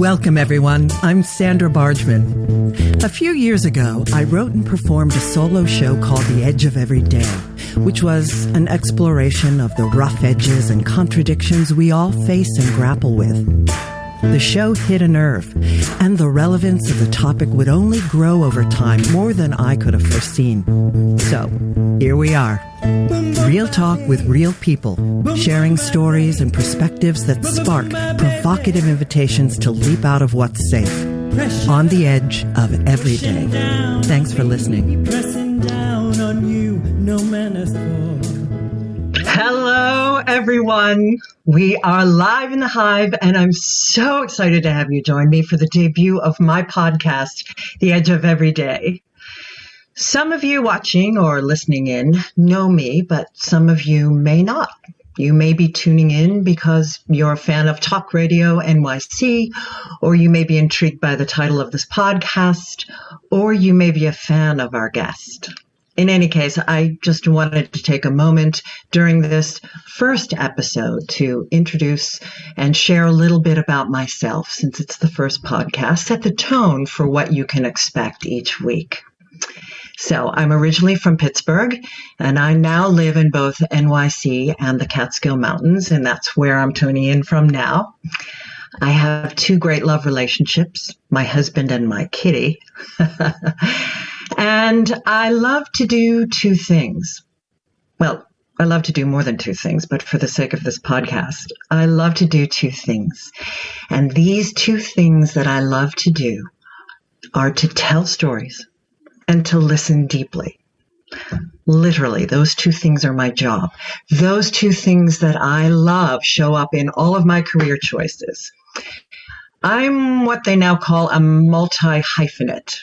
Welcome, everyone. I'm Sandra Bargman. A few years ago, I wrote and performed a solo show called The Edge of Every Day, which was an exploration of the rough edges and contradictions we all face and grapple with. The show hit a nerve, and the relevance of the topic would only grow over time more than I could have foreseen. So, here we are. Real talk with real people, sharing stories and perspectives that spark provocative invitations to leap out of what's safe, on the edge of every day. Thanks for listening. Hello, everyone. We are live in the Hive, and I'm so excited to have you join me for the debut of my podcast, The Edge of Every Day. Some of you watching or listening in know me, but some of you may not. You may be tuning in because you're a fan of Talk Radio NYC, or you may be intrigued by the title of this podcast, or you may be a fan of our guest. In any case, I just wanted to take a moment during this first episode to introduce and share a little bit about myself, since it's the first podcast, set the tone for what you can expect each week. So I'm originally from Pittsburgh, and I now live in both NYC and the Catskill Mountains, and that's where I'm tuning in from now. I have two great love relationships, my husband and my kitty. And I love to do two things. Well, I love to do more than two things, but for the sake of this podcast, I love to do two things. And these two things that I love to do are to tell stories and to listen deeply. Literally, those two things are my job. Those two things that I love show up in all of my career choices. I'm what they now call a multi-hyphenate.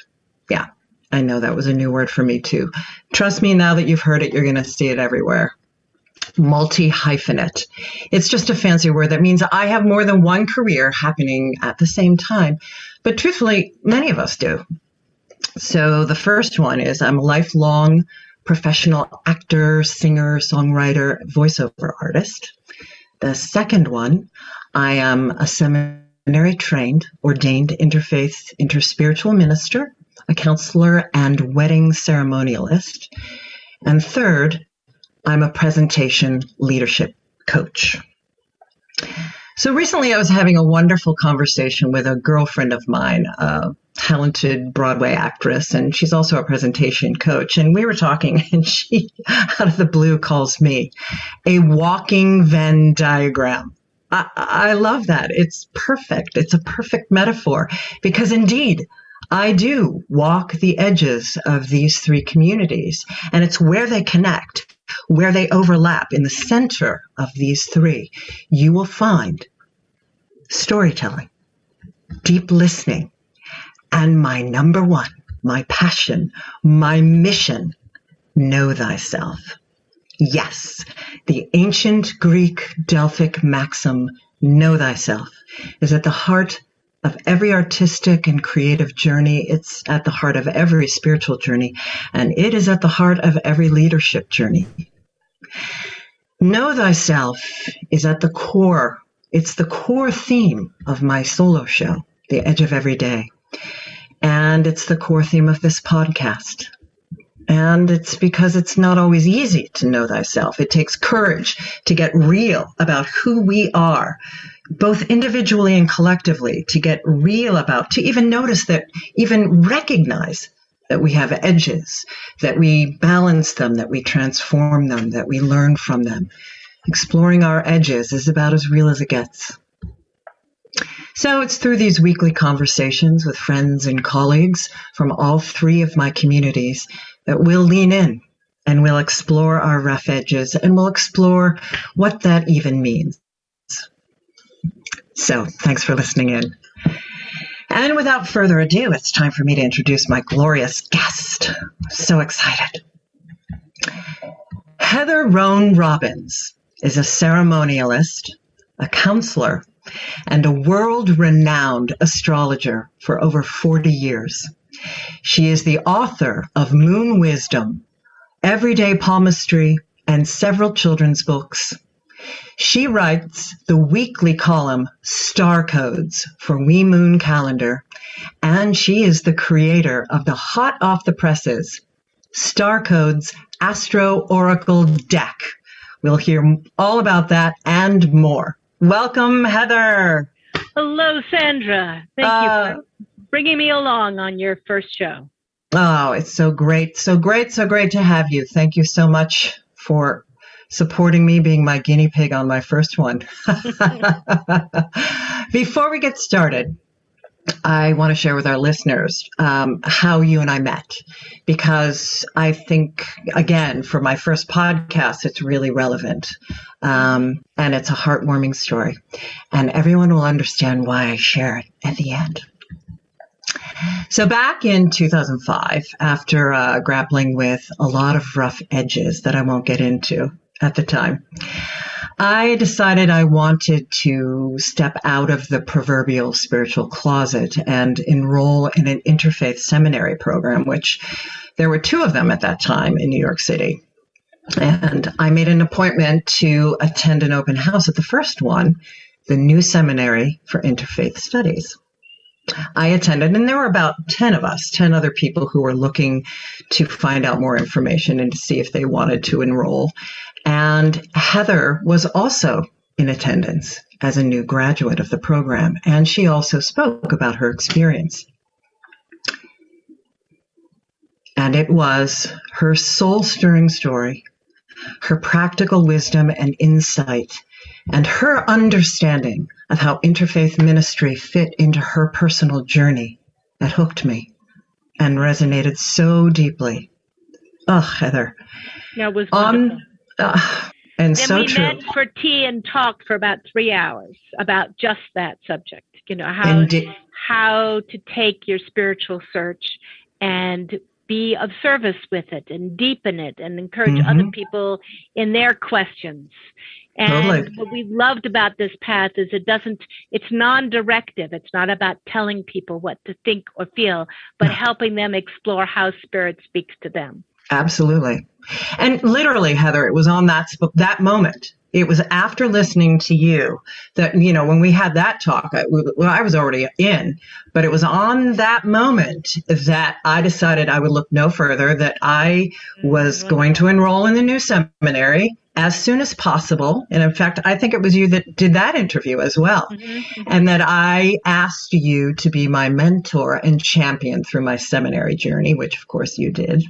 Yeah, I know that was a new word for me too. Trust me, now that you've heard it, you're going to see it everywhere. Multi-hyphenate. It's just a fancy word that means I have more than one career happening at the same time. But truthfully, many of us do. So the first one is I'm a lifelong professional actor, singer, songwriter, voiceover artist. The second one, I am a seminary-trained, ordained interfaith, interspiritual minister, a counselor, and wedding ceremonialist. And third, I'm a presentation leadership coach. So recently I was having a wonderful conversation with a girlfriend of mine, a talented Broadway actress, and she's also a presentation coach. And we were talking, and she, out of the blue, calls me a walking Venn diagram. I love that. It's perfect. It's a perfect metaphor because indeed, I do walk the edges of these three communities, and it's where they connect, where they overlap. In the center of these three, you will find storytelling, deep listening, and my number one, my passion, my mission, know thyself. Yes, the ancient Greek Delphic maxim, know thyself, is at the heart of every artistic and creative journey. It's at the heart of every spiritual journey, and it is at the heart of every leadership journey. Know thyself is at the core. It's the core theme of my solo show, The Edge of Every Day. And it's the core theme of this podcast. And it's because it's not always easy to know thyself. It takes courage to get real about who we are, both individually and collectively, to get real about, to even notice that, even recognize that we have edges, that we balance them, that we transform them, that we learn from them. Exploring our edges is about as real as it gets. So it's through these weekly conversations with friends and colleagues from all three of my communities that we'll lean in and we'll explore our rough edges and we'll explore what that even means. So thanks for listening in. And without further ado, it's time for me to introduce my glorious guest. I'm so excited. Heather Roan Robbins is a ceremonialist, a counselor, and a world-renowned astrologer for over 40 years. She is the author of Moon Wisdom, Everyday Palmistry, and several children's books. She writes the weekly column Starcodes for We Moon Calendar, and she is the creator of the hot off the presses Starcodes Astro-Oracle deck. We'll hear all about that and more. Welcome, Heather. Hello, Sandra. Thank you for bringing me along on your first show. Oh, it's so great. So great to have you. Thank you so much for supporting me, being my guinea pig on my first one. Before we get started, I want to share with our listeners how you and I met, because I think, again, for my first podcast, it's really relevant. And it's a heartwarming story. And everyone will understand why I share it at the end. So back in 2005, after grappling with a lot of rough edges that I won't get into at the time, I decided I wanted to step out of the proverbial spiritual closet and enroll in an interfaith seminary program, which there were 2 of them at that time in New York City. And I made an appointment to attend an open house at the first one, the New Seminary for Interfaith Studies. I attended, and there were about 10 of us, 10 other people who were looking to find out more information and to see if they wanted to enroll. And Heather was also in attendance as a new graduate of the program, and she also spoke about her experience. And it was her soul-stirring story, her practical wisdom and insight, and her understanding of how interfaith ministry fit into her personal journey that hooked me and resonated so deeply. Oh, Heather. That was wonderful. And then so we true. met for tea and talked for about 3 hours about just that subject. How to take your spiritual search and be of service with it and deepen it and encourage other people in their questions. And Totally. What we loved about this path is it's non-directive. It's not about telling people what to think or feel, but helping them explore how spirit speaks to them. Absolutely. And literally, Heather, it was on that moment. It was after listening to you that, when we had that talk, I was already in, but it was on that moment that I decided I would look no further, that I was going to enroll in the new seminary as soon as possible. And in fact, I think it was you that did that interview as well. And that I asked you to be my mentor and champion through my seminary journey, which of course you did.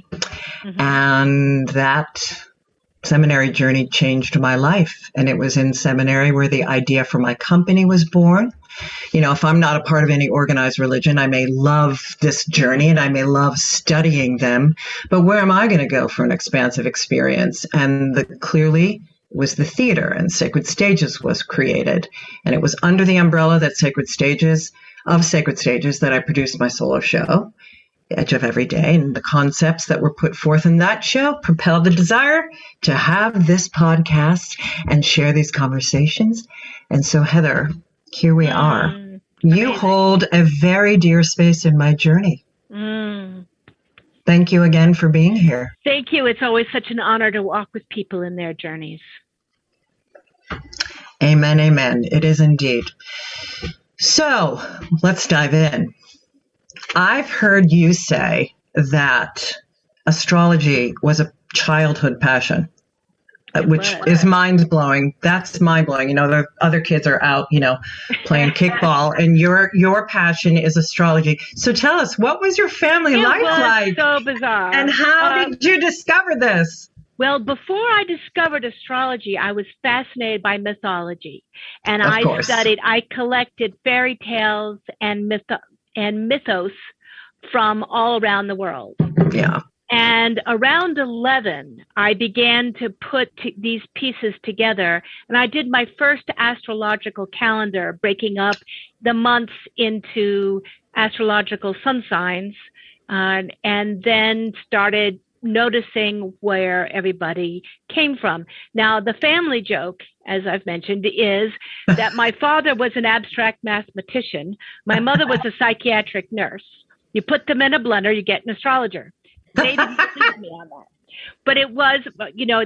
And that seminary journey changed my life. And it was in seminary where the idea for my company was born. If I'm not a part of any organized religion, I may love this journey and I may love studying them, but where am I going to go for an expansive experience? And clearly was the theater, and Sacred Stages was created. And it was under the umbrella that Sacred Stages that I produced my solo show, Edge of Every Day, and the concepts that were put forth in that show propelled the desire to have this podcast and share these conversations. And so, Heather, here we are. Amazing. You hold a very dear space in my journey. Thank you again for being here. Thank you. It's always such an honor to walk with people in their journeys. Amen, amen. It is indeed. So let's dive in. I've heard you say that astrology was a childhood passion, which is mind-blowing. That's mind-blowing. The other kids are out, playing kickball, and your passion is astrology. So tell us, what was your family life like? It was so bizarre. And how did you discover this? Well, before I discovered astrology, I was fascinated by mythology. And I collected fairy tales and mythos from all around the world. Yeah. And around 11, I began to put these pieces together. And I did my first astrological calendar, breaking up the months into astrological sun signs, and then started noticing where everybody came from. Now, the family joke, as I've mentioned, is that my father was an abstract mathematician. My mother was a psychiatric nurse. You put them in a blender, you get an astrologer. They didn't believe me on that. But it was,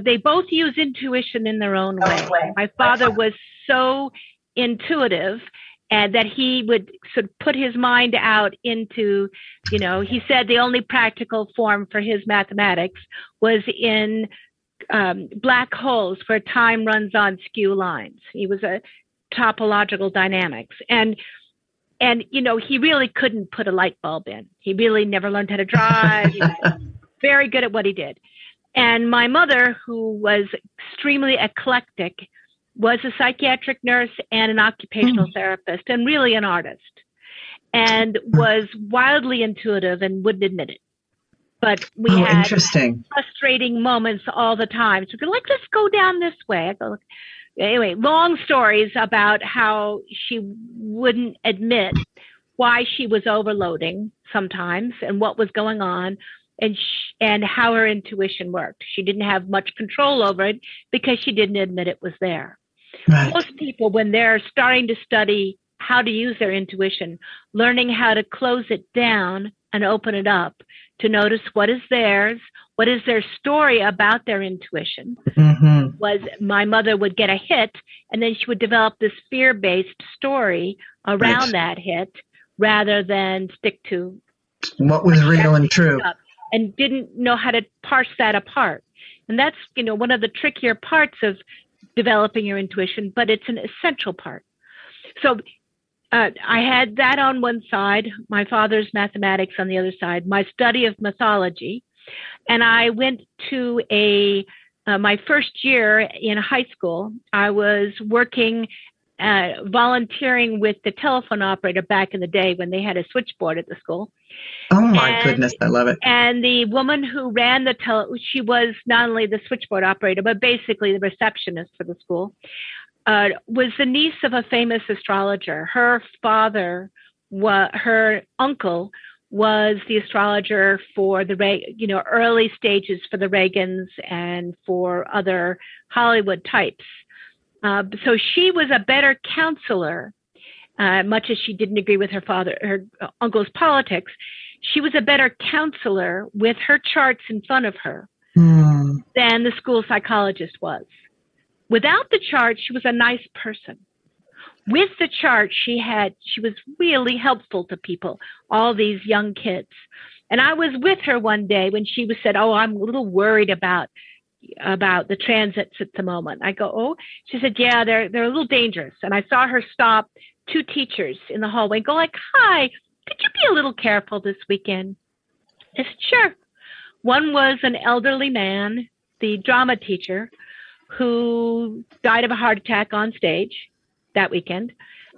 they both use intuition in their own way. My father was so intuitive, and that he would sort of put his mind out into, he said the only practical form for his mathematics was in black holes where time runs on skew lines. He was a topological dynamics. And he really couldn't put a light bulb in. He really never learned how to drive. He was very good at what he did. And my mother, who was extremely eclectic, was a psychiatric nurse and an occupational therapist, and really an artist, and was wildly intuitive and wouldn't admit it. But we had frustrating moments all the time. So we're like, let's go down this way. I go, anyway, long stories about how she wouldn't admit why she was overloading sometimes and what was going on, and how her intuition worked. She didn't have much control over it because she didn't admit it was there. Right. Most people, when they're starting to study how to use their intuition, learning how to close it down and open it up to notice what is theirs, what is their story about their intuition, was my mother would get a hit, and then she would develop this fear-based story around that hit rather than stick to what was real and true. And didn't know how to parse that apart. And that's, one of the trickier parts of developing your intuition, but it's an essential part. So I had that on one side, my father's mathematics on the other side, my study of mythology. And I went to my first year in high school, I was working, volunteering with the telephone operator back in the day when they had a switchboard at the school. Oh my goodness, I love it. And the woman who ran she was not only the switchboard operator, but basically the receptionist for the school, was the niece of a famous astrologer. Her father, her uncle, was the astrologer for the early stages for the Reagans and for other Hollywood types. So she was a better counselor, much as she didn't agree with her uncle's politics. She was a better counselor with her charts in front of her than the school psychologist was. Without the chart, she was a nice person. With the chart, she was really helpful to people, all these young kids. And I was with her one day when she said, "Oh, I'm a little worried about the transits at the moment." I go, "Oh," she said, "Yeah, they're a little dangerous." And I saw her stop two teachers in the hallway and go like, "Hi, could you be a little careful this weekend?" I said, "Sure." One was an elderly man, the drama teacher, who died of a heart attack on stage that weekend.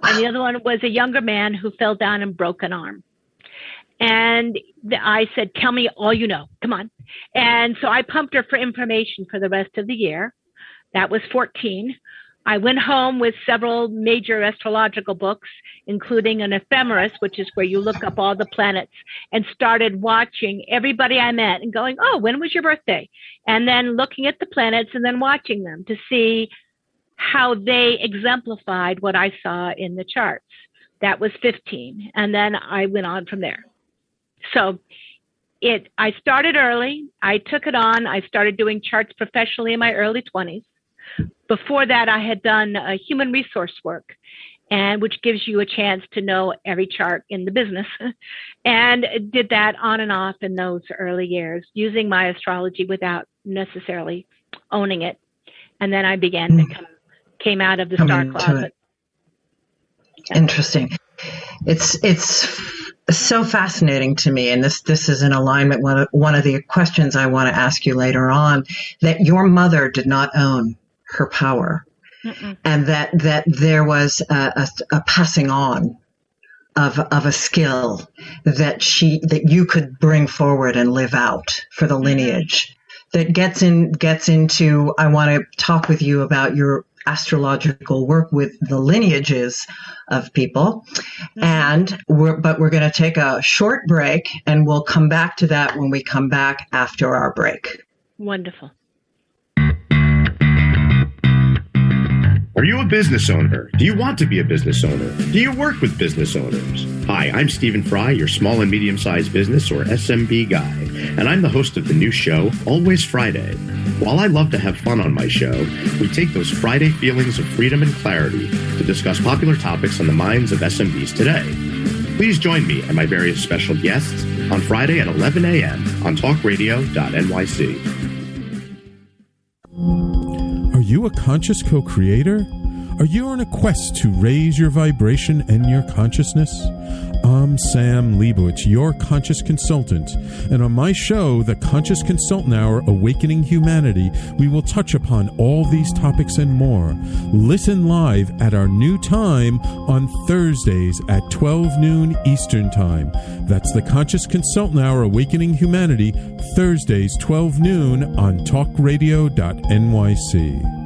And the other one was a younger man who fell down and broke an arm. And I said, "Tell me all you know. Come on." And so I pumped her for information for the rest of the year. That was 14. I went home with several major astrological books, including an ephemeris, which is where you look up all the planets, and started watching everybody I met and going, "Oh, when was your birthday?" And then looking at the planets and then watching them to see how they exemplified what I saw in the charts. That was 15. And then I went on from there. So I started early. I took it on. I started doing charts professionally in my early 20s. Before that, I had done human resource work, which gives you a chance to know every chart in the business, and did that on and off in those early years, using my astrology without necessarily owning it. And then I began to came out of the star closet. Yeah. Interesting. It's so fascinating to me, and this is in alignment with one of the questions I want to ask you later on, that your mother did not own her power. And that there was a passing on of a skill that you could bring forward and live out for the lineage. That gets into, I want to talk with you about your astrological work with the lineages of people. But we're going to take a short break, and we'll come back to that when we come back after our break. Wonderful. Are you a business owner? Do you want to be a business owner? Do you work with business owners? Hi, I'm Stephen Fry, your small and medium-sized business or SMB guy. and I'm the host of the new show, Always Friday. While I love to have fun on my show, we take those Friday feelings of freedom and clarity to discuss popular topics on the minds of SMBs today. Please join me and my various special guests on Friday at 11 a.m. on talkradio.nyc. Are you a conscious co-creator? Are you on a quest to raise your vibration and your consciousness? I'm Sam Leibowitz, your conscious consultant, and on my show, The Conscious Consultant Hour, Awakening Humanity, we will touch upon all these topics and more. Listen live at our new time on Thursdays at 12 noon Eastern Time. That's The Conscious Consultant Hour, Awakening Humanity, Thursdays 12 noon on talkradio.nyc.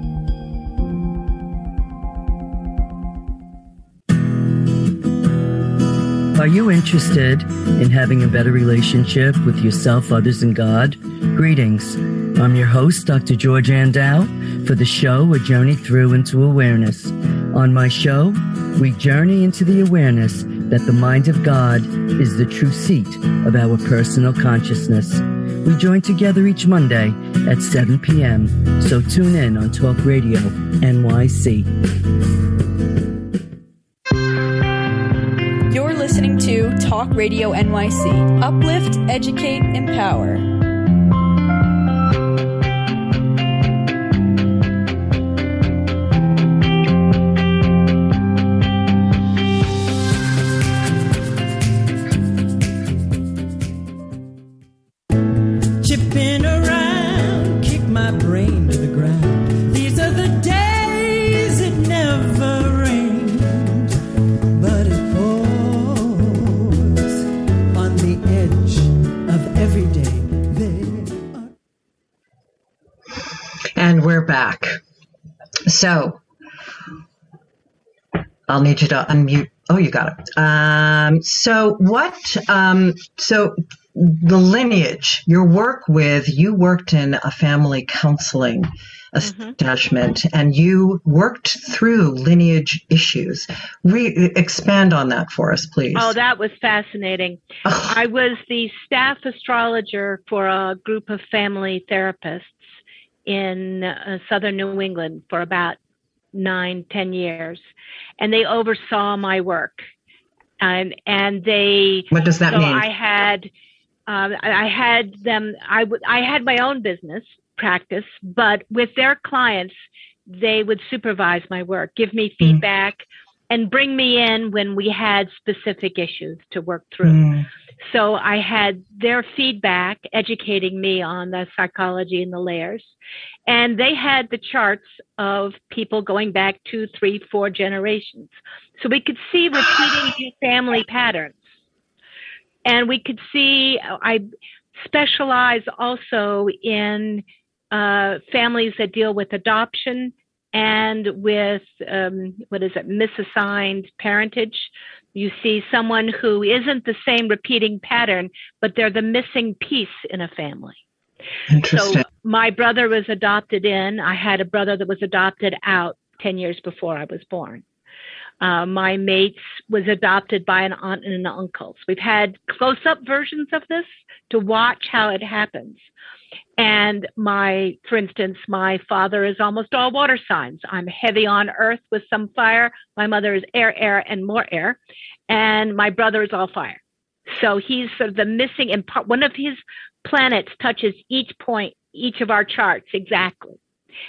Are you interested in having a better relationship with yourself, others, and God? Greetings. I'm your host, Dr. George Andow, for the show A Journey Through into Awareness. On my show, we journey into the awareness that the mind of God is the true seat of our personal consciousness. We join together each Monday at 7 p.m., so tune in on Talk Radio NYC. You're listening to Talk Radio NYC. Uplift, educate, empower. Chipping around, kick my brain to the ground. These are the days it never rains, but it pours on the edge of every day. And we're back. So I'll need you to unmute. Oh, you got it. So the lineage, your work with, you worked in a family counseling establishment, and you worked through lineage issues. Expand on that for us, please. Oh, that was fascinating. I was the staff astrologer for a group of family therapists in southern New England for about 9-10 years, and they oversaw my work. And they. What does that mean? I had them. I had my own business practice, but with their clients, they would supervise my work, give me feedback, and bring me in when we had specific issues to work through. So I had their feedback educating me on the psychology and the layers. And they had the charts of people going back 2, 3, 4 generations. So we could see repeating family patterns. And we could see, I specialize also in families that deal with adoption and with, misassigned parentage. You see someone who isn't the same repeating pattern, but they're the missing piece in a family. Interesting. So my brother was adopted in. I had a brother that was adopted out 10 years before I was born. My mate was adopted by an aunt and an uncle. So we've had close-up versions of this to watch how it happens. And for instance, my father is almost all water signs. I'm heavy on earth with some fire. My mother is air, and more air. And my brother is all fire. So he's sort of the missing, and one of his planets touches each point, each of our charts exactly.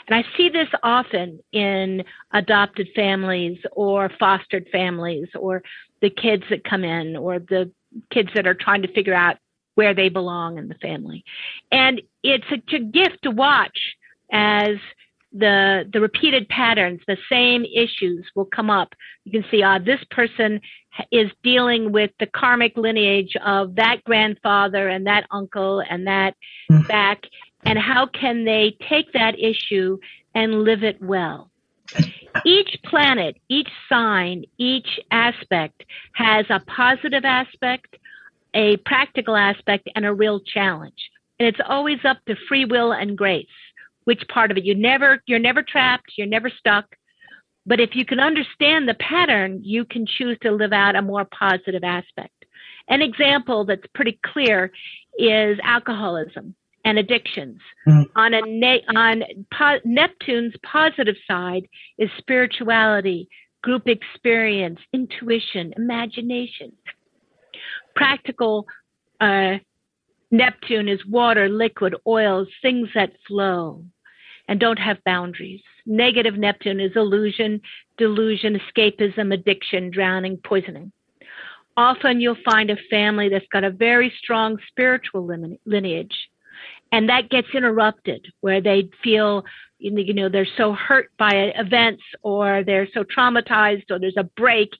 And I see this often in adopted families or fostered families or the kids that come in or the kids that are trying to figure out where they belong in the family. And it's a gift to watch as the repeated patterns, the same issues will come up. You can see, this person is dealing with the karmic lineage of that grandfather and that uncle and that back. And how can they take that issue and live it well? Each planet, each sign, each aspect has a positive aspect, a practical aspect, and a real challenge. And it's always up to free will and grace. Which part of it? You're never trapped, you're never stuck. But if you can understand the pattern, you can choose to live out a more positive aspect. An example that's pretty clear is alcoholism and addictions. On Neptune's positive side is spirituality, group experience, intuition, imagination. Practical Neptune is water, liquid, oils, things that flow and don't have boundaries. Negative Neptune is illusion, delusion, escapism, addiction, drowning, poisoning. Often you'll find a family that's got a very strong spiritual lineage, and that gets interrupted where they feel, they're so hurt by events, or they're so traumatized, or there's a break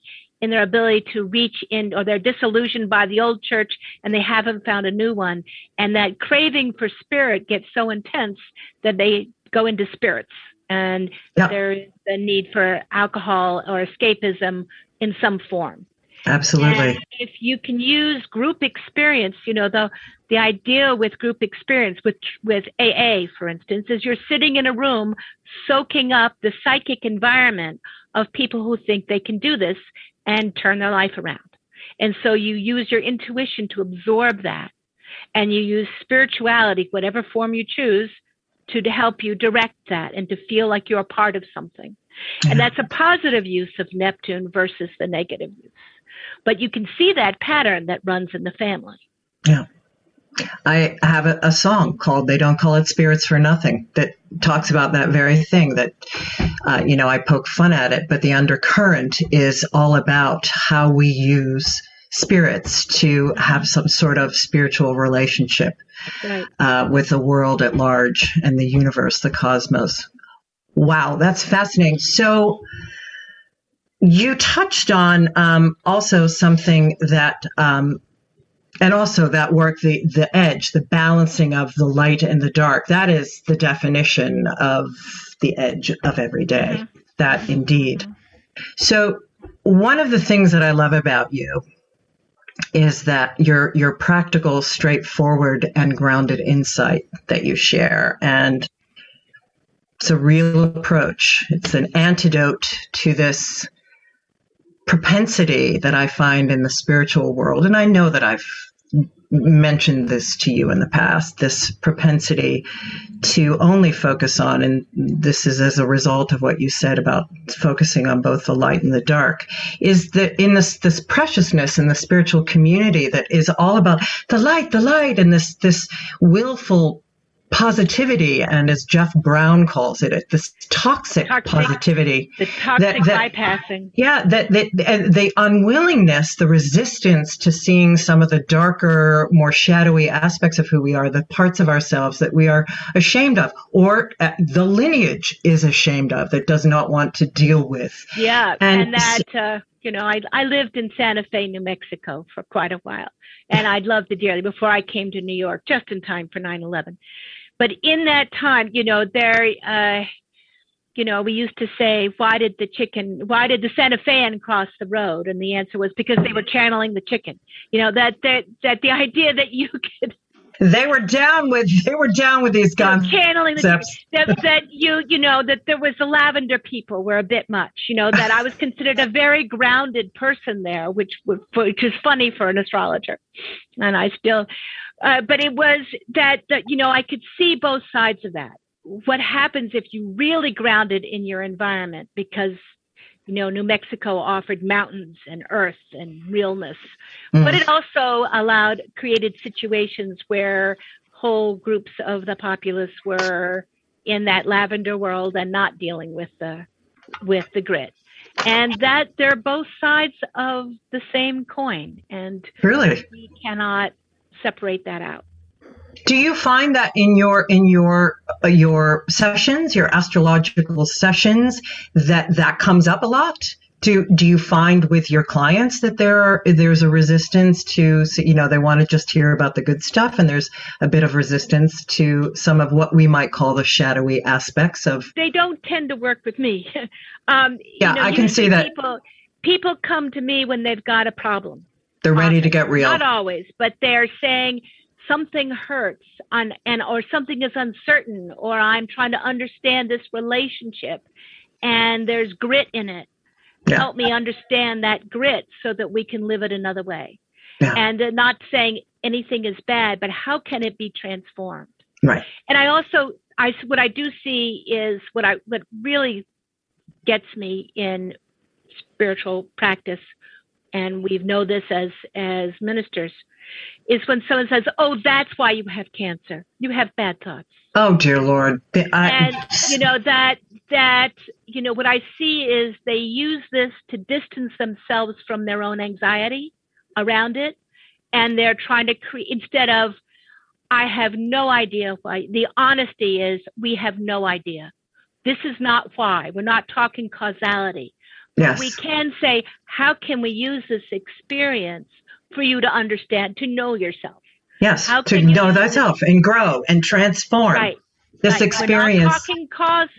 in their ability to reach in, or they're disillusioned by the old church and they haven't found a new one. And that craving for spirit gets so intense that they go into spirits. And there is a need for alcohol or escapism in some form. Absolutely. And if you can use group experience, the idea with group experience, with AA, for instance, is you're sitting in a room soaking up the psychic environment of people who think they can do this and turn their life around. And so you use your intuition to absorb that, and you use spirituality, whatever form you choose, to help you direct that and to feel like you're a part of something. And that's a positive use of Neptune versus the negative use. But you can see that pattern that runs in the family. Yeah. I have a song called They Don't Call It Spirits for Nothing that talks about that very thing that, I poke fun at it, but the undercurrent is all about how we use spirits to have some sort of spiritual relationship with the world at large and the universe, the cosmos. Wow, that's fascinating. So you touched on also something that, and also that work, the edge, the balancing of the light and the dark, that is the definition of the edge of every day. Mm-hmm. That indeed. Mm-hmm. So one of the things that I love about you is that your practical, straightforward, and grounded insight that you share. And it's a real approach. It's an antidote to this propensity that I find in the spiritual world. And I know that I've mentioned this to you in the past, this propensity to only focus on, and this is as a result of what you said about focusing on both the light and the dark, is that in this preciousness in the spiritual community that is all about the light, and this willful positivity, and as Jeff Brown calls it, this toxic positivity. The toxic bypassing. Yeah, the unwillingness, the resistance to seeing some of the darker, more shadowy aspects of who we are, the parts of ourselves that we are ashamed of, or the lineage is ashamed of, that does not want to deal with. Yeah, and that, I lived in Santa Fe, New Mexico for quite a while, and I loved it dearly before I came to New York, just in time for 9/11. But in that time, we used to say, why did the Santa Fe cross the road? And the answer was because they were channeling the chicken. That the idea that you could. They were down with these guns. Channeling the chicken. That there was the lavender people were a bit much. That I was considered a very grounded person there, which is funny for an astrologer, and I still. But it was that I could see both sides of that. What happens if you really grounded in your environment, because, New Mexico offered mountains and earth and realness, but it also created situations where whole groups of the populace were in that lavender world and not dealing with the grit. And that they're both sides of the same coin. And really, we cannot separate that out. Do you find that in your sessions, your astrological sessions, that comes up a lot? Do you find with your clients that there's a resistance to, they want to just hear about the good stuff, and there's a bit of resistance to some of what we might call the shadowy aspects of? They don't tend to work with me. I can see that. People come to me when they've got a problem. They're ready to get real. Not always, but they're saying something hurts or something is uncertain, or I'm trying to understand this relationship and there's grit in it. Yeah. Help me understand that grit so that we can live it another way. Yeah. And not saying anything is bad, but how can it be transformed? Right. And what I do see is what really gets me in spiritual practice, and we know this as ministers, is when someone says, "Oh, that's why you have cancer. You have bad thoughts." Oh, dear Lord. And what I see is they use this to distance themselves from their own anxiety around it. And they're trying to create, instead of, I have no idea why. The honesty is, we have no idea. This is not why. We're not talking causality. Yes. We can say, how can we use this experience for you to understand, to know yourself? Yes, how to know thyself and grow and transform. Right. This experience. We're not talking cause.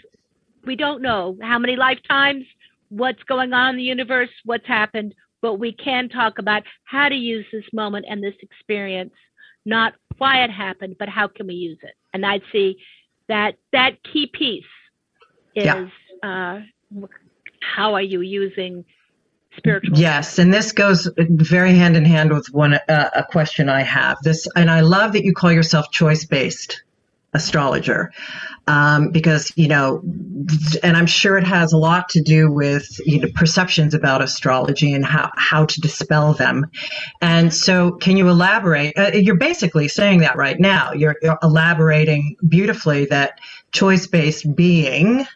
We don't know how many lifetimes, what's going on in the universe, what's happened, but we can talk about how to use this moment and this experience, not why it happened, but how can we use it? And I'd see that key piece is how are you using spiritual? Yes, and this goes very hand in hand with a question I have. And I love that you call yourself choice-based astrologer, because, and I'm sure it has a lot to do with, perceptions about astrology and how to dispel them. And so can you elaborate? You're basically saying that right now. You're elaborating beautifully that choice-based being,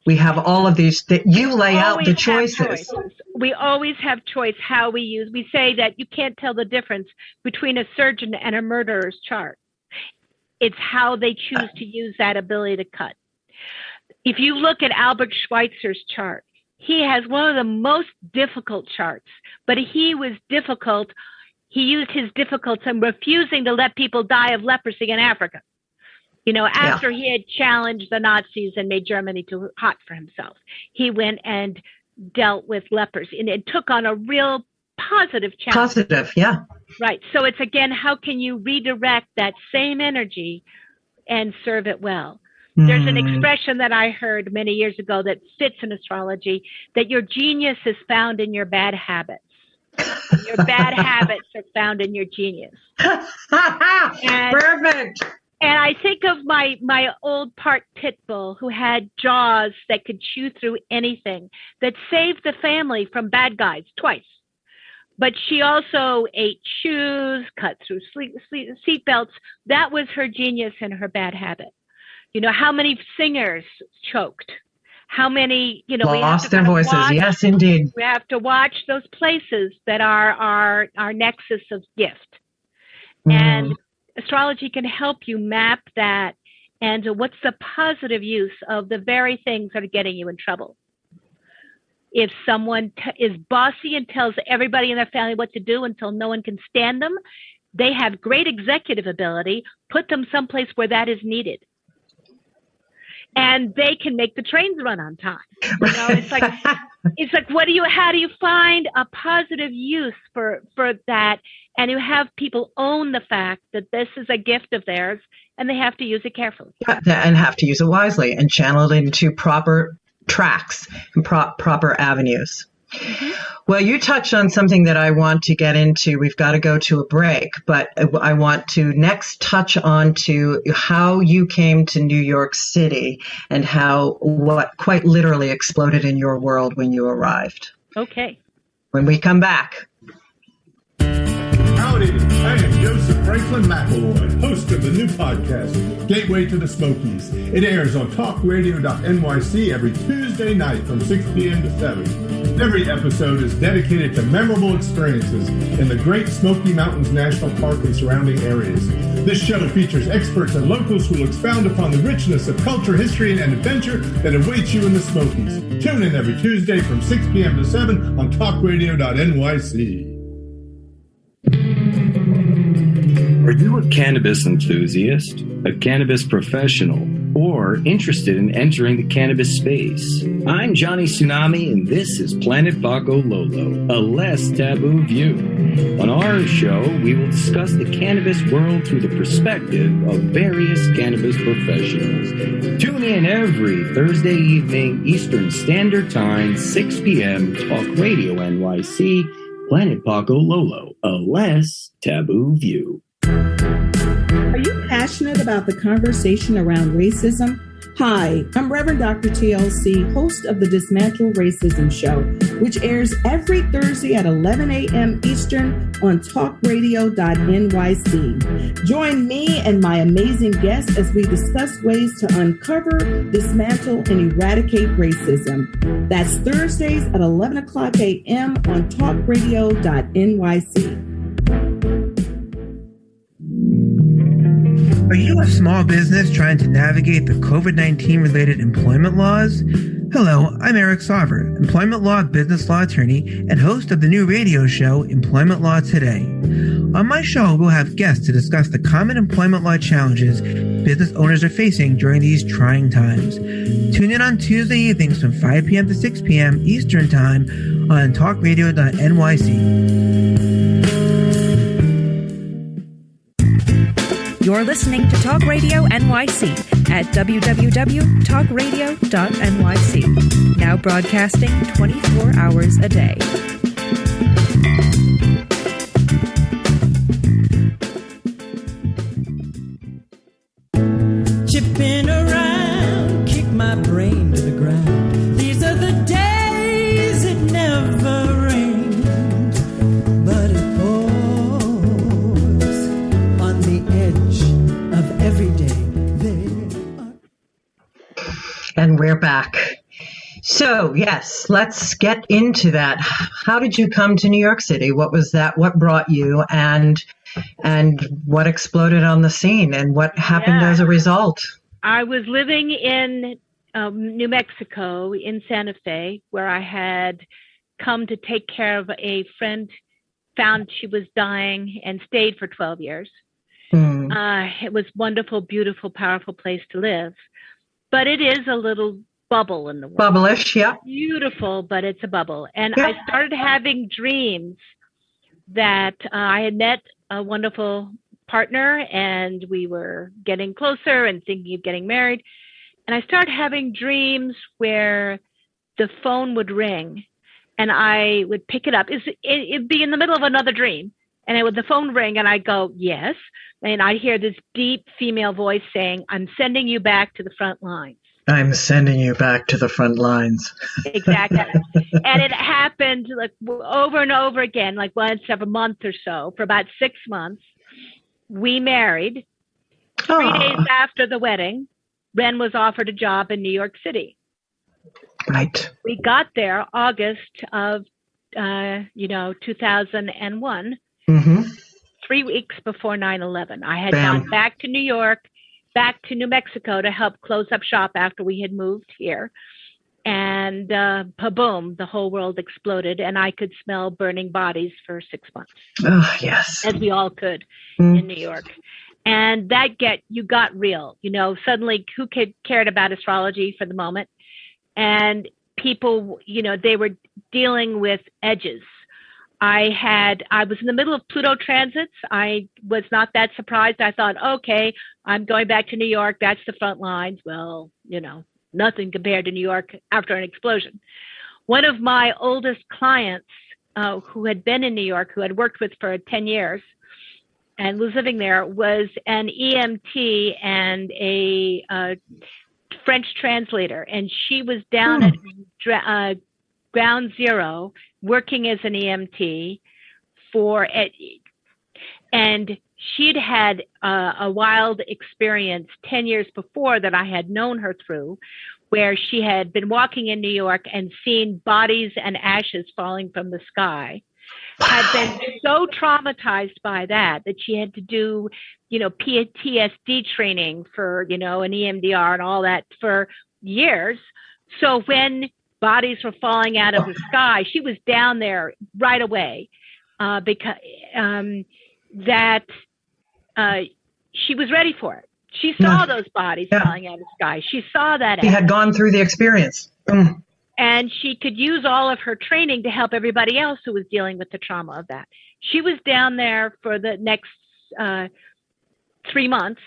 we have all of these, that you lay out the choices. We always have choice how we use. We say that you can't tell the difference between a surgeon and a murderer's chart. It's how they choose to use that ability to cut. If you look at Albert Schweitzer's chart, he has one of the most difficult charts, but he was difficult. He used his difficulty in refusing to let people die of leprosy in Africa. After he had challenged the Nazis and made Germany too hot for himself, he went and dealt with lepers, and it took on a real positive challenge. Positive, yeah. Right. So it's, again, how can you redirect that same energy and serve it well? There's an expression that I heard many years ago that fits in astrology, that your genius is found in your bad habits. Your bad habits are found in your genius. Perfect. And I think of my old part pit bull who had jaws that could chew through anything, that saved the family from bad guys twice. But she also ate shoes, cut through seat belts. That was her genius and her bad habit. How many singers choked? How many, lost their voices. Yes, indeed. We have to watch those places that are our nexus of gift. And astrology can help you map that and what's the positive use of the very things that are getting you in trouble. If someone is bossy and tells everybody in their family what to do until no one can stand them, they have great executive ability. Put them someplace where that is needed. And they can make the trains run on time. It's like how do you find a positive use for that? And you have people own the fact that this is a gift of theirs and they have to use it carefully. Yeah, and have to use it wisely and channel it into proper tracks and proper avenues. Mm-hmm. Well, you touched on something that I want to get into. We've got to go to a break, but I want to next touch on to how you came to New York City and what quite literally exploded in your world when you arrived. Okay. When we come back. Howdy, I am Joseph Franklin McElroy, host of the new podcast, Gateway to the Smokies. It airs on talkradio.nyc every Tuesday night from 6 p.m. to 7. Every episode is dedicated to memorable experiences in the Great Smoky Mountains National Park and surrounding areas. This show features experts and locals who will expound upon the richness of culture, history, and adventure that awaits you in the Smokies. Tune in every Tuesday from 6 p.m. to 7 on talkradio.nyc. Are you a cannabis enthusiast, a cannabis professional, or interested in entering the cannabis space? I'm Johnny Tsunami, and this is Planet Baco Lolo, a less taboo view. On our show, we will discuss the cannabis world through the perspective of various cannabis professionals. Tune in every Thursday evening, Eastern Standard Time, 6 p.m., Talk Radio NYC, Planet Paco Lolo, a less taboo view. Are you passionate about the conversation around racism? Hi, I'm Reverend Dr. TLC, host of the Dismantle Racism Show, which airs every Thursday at 11 a.m. Eastern on talkradio.nyc. Join me and my amazing guests as we discuss ways to uncover, dismantle, and eradicate racism. That's Thursdays at 11 o'clock a.m. on talkradio.nyc. Are you a small business trying to navigate the COVID-19 related employment laws? Hello, I'm Eric Sauver, employment law business law attorney and host of the new radio show, Employment Law Today. On my show, we'll have guests to discuss the common employment law challenges business owners are facing during these trying times. Tune in on Tuesday evenings from 5 p.m. to 6 p.m. Eastern Time on talkradio.nyc. You're listening to Talk Radio NYC at www.talkradio.nyc. Now broadcasting 24 hours a day. Chipping around, kick my brain to the ground. These are the days it never rained, but it pours on the edge of every day. And we're back. So, yes, let's get into that. How did you come to New York City? What was that? What brought you? And what exploded on the scene? And what happened as a result? I was living in New Mexico, in Santa Fe, where I had come to take care of a friend, found she was dying, and stayed for 12 years. It was wonderful, beautiful, powerful place to live. But it is a little bubble in the world. Bubblish, yeah. Beautiful, but it's a bubble. And I started having dreams that I had met a wonderful partner and we were getting closer and thinking of getting married. And I started having dreams where the phone would ring and I would pick it up. It'd be in the middle of another dream. And the phone would ring and I'd go, yes. And I'd hear this deep female voice saying, I'm sending you back to the front lines. I'm sending you back to the front lines. Exactly. And it happened like over and over again, like once every month or so, for about 6 months. We married. 3 days after the wedding, Ren was offered a job in New York City. Right. We got there August of, 2001. Mm-hmm. 3 weeks before 9/11. I had gone back to New York, back to New Mexico to help close up shop after we had moved here. And boom, the whole world exploded and I could smell burning bodies for 6 months. Oh, yes. As we all could in New York. And you got real, suddenly who cared about astrology for the moment? And people, they were dealing with edges. I was in the middle of Pluto transits. I was not that surprised. I thought, okay, I'm going back to New York. That's the front lines. Well, nothing compared to New York after an explosion. One of my oldest clients who had been in New York, who had worked with for 10 years and was living there, was an EMT and a French translator. And she was down at ground zero working as an EMT and she'd had a wild experience 10 years before that I had known her through, where she had been walking in New York and seen bodies and ashes falling from the sky, had been so traumatized by that she had to do, PTSD training for, an EMDR and all that for years. So when bodies were falling out of the sky, she was down there right away because she was ready for it. She saw those bodies falling out of the sky. She saw that. She had gone through the experience. And she could use all of her training to help everybody else who was dealing with the trauma of that. She was down there for the next 3 months.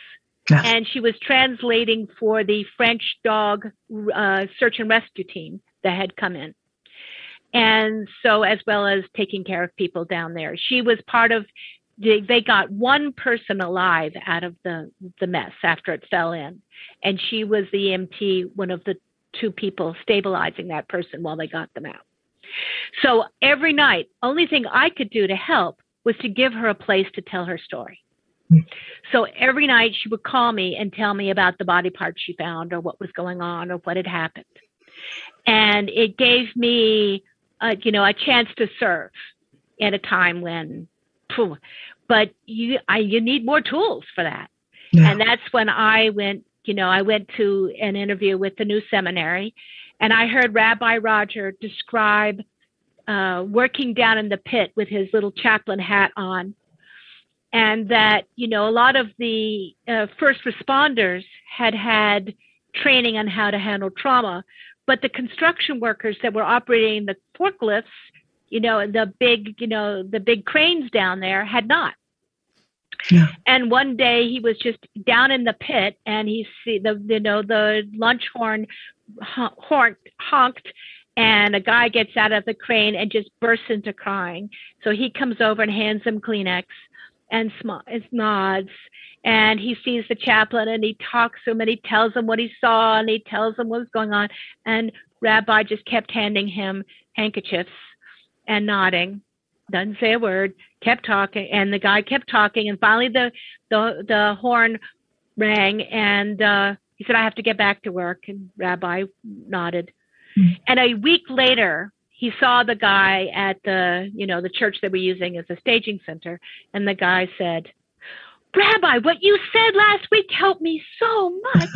Yes. And she was translating for the French dog search and rescue team that had come in. And so, as well as taking care of people down there, she was part of, they got one person alive out of the mess after it fell in. And she was the EMT, one of the two people stabilizing that person while they got them out. So every night, only thing I could do to help was to give her a place to tell her story. So every night she would call me and tell me about the body parts she found or what was going on or what had happened. And it gave me, a chance to serve at a time when, but you need more tools for that. Yeah. And that's when I went to an interview with the new seminary, and I heard Rabbi Roger describe working down in the pit with his little chaplain hat on. And that, a lot of the first responders had training on how to handle trauma, but the construction workers that were operating the forklifts, the big cranes down there had not. Yeah. And one day he was just down in the pit, and he see the lunch horn honked, and a guy gets out of the crane and just bursts into crying. So he comes over and hands him Kleenex and nods, and he sees the chaplain, and he talks to him, and he tells him what he saw, and he tells him what was going on. And Rabbi just kept handing him handkerchiefs and nodding, doesn't say a word, kept talking, and the guy kept talking, and finally the horn rang, and he said, "I have to get back to work," and Rabbi nodded. Mm-hmm. And a week later, he saw the guy at the church that we're using as a staging center, and the guy said, "Rabbi, what you said last week helped me so much."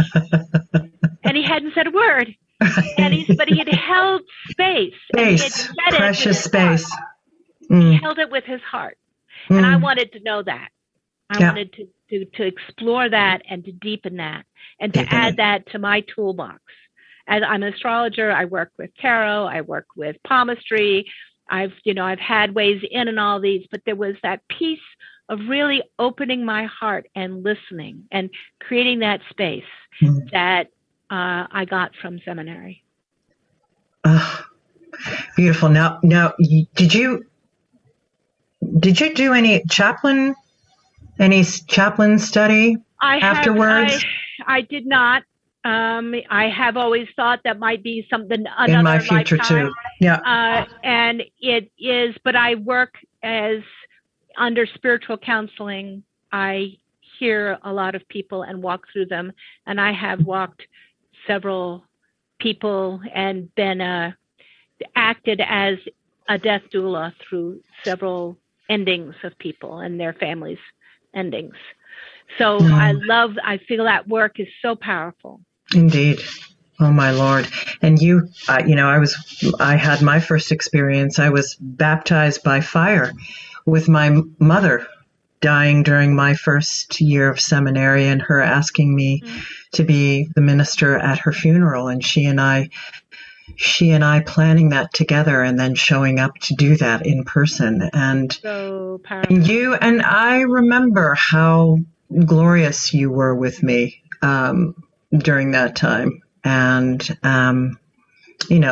And he hadn't said a word. But he had held space. Space, precious space. He held it with his heart. And I wanted to know that. I wanted to explore that and to deepen that and to add that to my toolbox. As I'm an astrologer, I work with tarot, I work with palmistry. I've had ways in and all these, but there was that piece of really opening my heart and listening and creating that space that I got from seminary. Beautiful. Now, did you do any chaplain study afterwards? I did not. I have always thought that might be something in my future lifetime. too. Yeah. And it is, but I work as under spiritual counseling. I hear a lot of people and walk through them, and I have walked several people and been acted as a death doula through several endings of people and their families' endings. So I feel that work is so powerful. Indeed. Oh my Lord. And I had my first experience. I was baptized by fire with my mother dying during my first year of seminary, and her asking me to be the minister at her funeral. And she and I planning that together and then showing up to do that in person. And so powerful. And I remember how glorious you were with me during that time. And,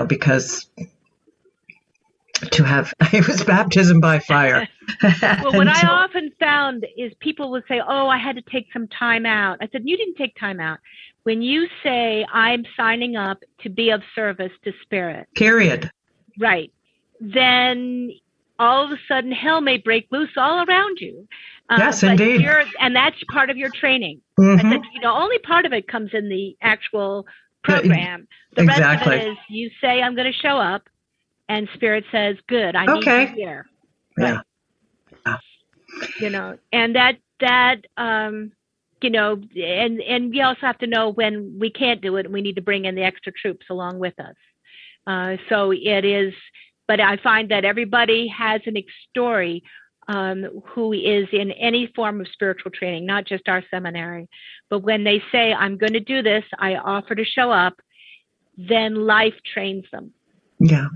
because it was baptism by fire. Well, what I often found is people would say, "Oh, I had to take some time out." I said, "You didn't take time out. When you say, I'm signing up to be of service to spirit. Period. Right. Then all of a sudden hell may break loose all around you. Yes, indeed. And that's part of your training. Mm-hmm. I said, only part of it comes in the actual program. The rest of it is you say, I'm going to show up, and spirit says, good, I need you here. Right. Yeah. And that and we also have to know when we can't do it and we need to bring in the extra troops along with us. So it is, but I find that everybody has a story who is in any form of spiritual training, not just our seminary. But when they say, I'm going to do this, I offer to show up, then life trains them. Yeah,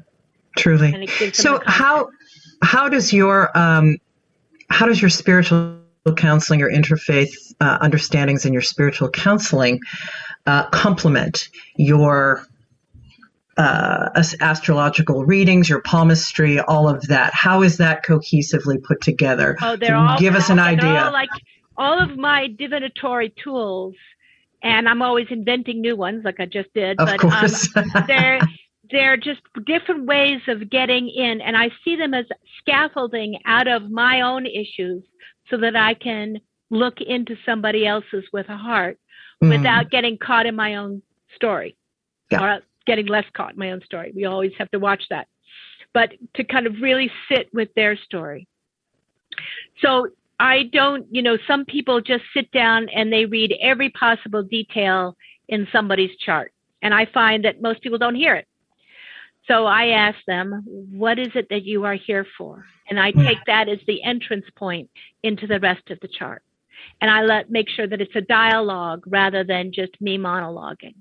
truly. So how does your spiritual counseling or interfaith understandings and your spiritual counseling complement your astrological readings, your palmistry, all of that. How is that cohesively put together? Oh, give us an idea. All of my divinatory tools, and I'm always inventing new ones, like I just did. Of course. They're just different ways of getting in, and I see them as scaffolding out of my own issues so that I can look into somebody else's with a heart without getting caught in my own story. Or getting less caught in my own story. We always have to watch that. But to kind of really sit with their story. So I don't, some people just sit down and they read every possible detail in somebody's chart. And I find that most people don't hear it. So I ask them, what is it that you are here for? And I take that as the entrance point into the rest of the chart. And I make sure that it's a dialogue rather than just me monologuing,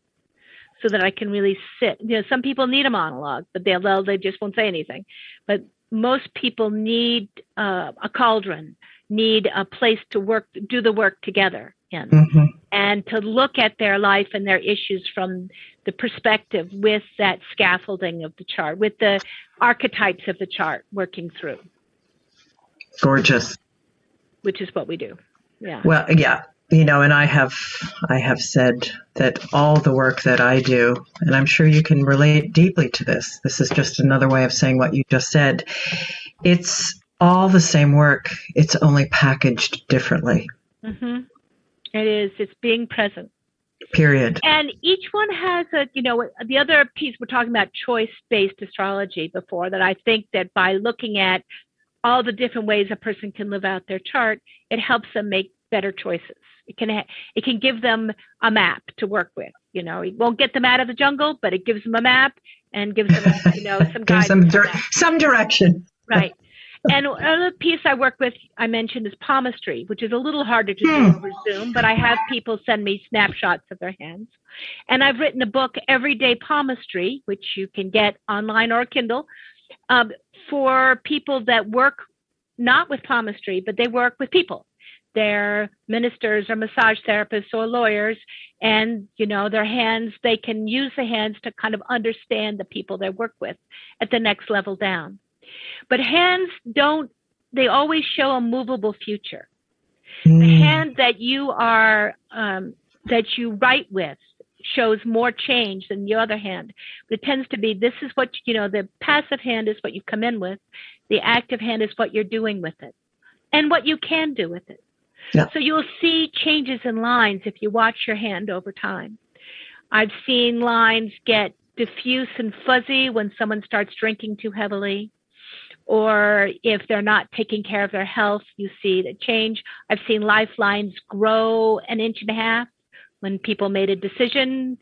so that I can really sit. Some people need a monologue, but they just won't say anything. But most people need a cauldron, need a place to do the work together in, and to look at their life and their issues from the perspective with that scaffolding of the chart, with the archetypes of the chart working through. Gorgeous. Which is what we do. Yeah. Well, yeah. And I have said that all the work that I do, and I'm sure you can relate deeply to this. This is just another way of saying what you just said. It's all the same work. It's only packaged differently. Mm-hmm. It is. It's being present. Period. And each one has the other piece, we're talking about choice-based astrology before, that I think that by looking at all the different ways a person can live out their chart, it helps them make better choices. It can give them a map to work with. It won't get them out of the jungle, but it gives them a map and gives them, some guidance. Some direction. Right. And another piece I work with, I mentioned, is palmistry, which is a little harder to do over Zoom, but I have people send me snapshots of their hands. And I've written a book, Everyday Palmistry, which you can get online or Kindle, for people that work not with palmistry, but they work with people. They're ministers or massage therapists or lawyers, and, their hands, they can use the hands to kind of understand the people they work with at the next level down. But hands they always show a movable future. The hand that you that you write with shows more change than the other hand. But it tends to be, this is what, the passive hand is what you come in with. The active hand is what you're doing with it and what you can do with it. Yeah. So you'll see changes in lines if you watch your hand over time. I've seen lines get diffuse and fuzzy when someone starts drinking too heavily, or if they're not taking care of their health, you see the change. I've seen lifelines grow 1.5 inches when people made a decision.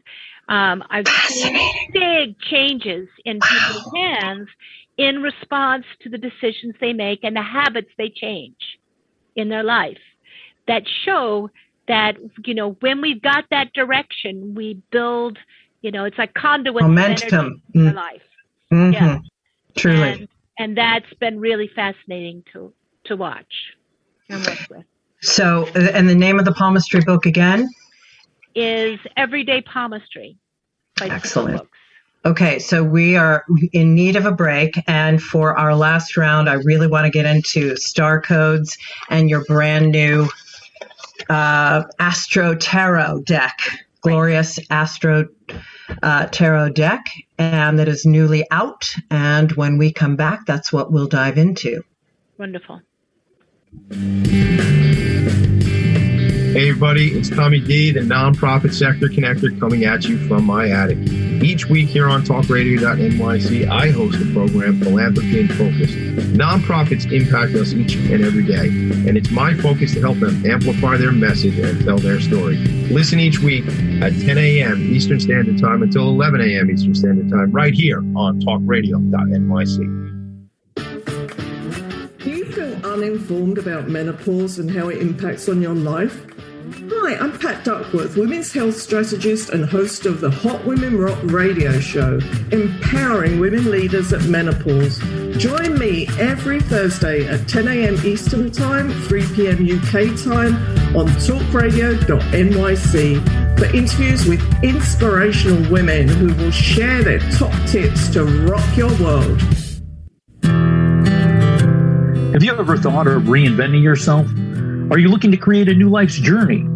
I've seen big changes in people's hands in response to the decisions they make and the habits they change in their life, that show that, when we've got that direction, we build, it's like conduit momentum in our life. Mm-hmm. Yeah. Truly. And that's been really fascinating to watch and work with. So, and the name of the palmistry book again? Is Everyday Palmistry. Excellent. Okay, so we are in need of a break. And for our last round, I really want to get into star codes and your brand new Astro Tarot deck, glorious Astro Tarot deck, and that is newly out. And when we come back, that's what we'll dive into. Wonderful. Hey everybody, it's Tommy D, the Nonprofit Sector Connector, coming at you from my attic. Each week here on talkradio.nyc, I host the program Philanthropy in Focus. Nonprofits impact us each and every day, and it's my focus to help them amplify their message and tell their story. Listen each week at 10 a.m. Eastern Standard Time until 11 a.m. Eastern Standard Time, right here on talkradio.nyc. Do you feel uninformed about menopause and how it impacts on your life? Hi, I'm Pat Duckworth, women's health strategist and host of the Hot Women Rock radio show, empowering women leaders at menopause. Join me every Thursday at 10 a.m. Eastern Time, 3 p.m. UK time on talkradio.nyc. for interviews with inspirational women who will share their top tips to rock your world. Have you ever thought of reinventing yourself? Are you looking to create a new life's journey?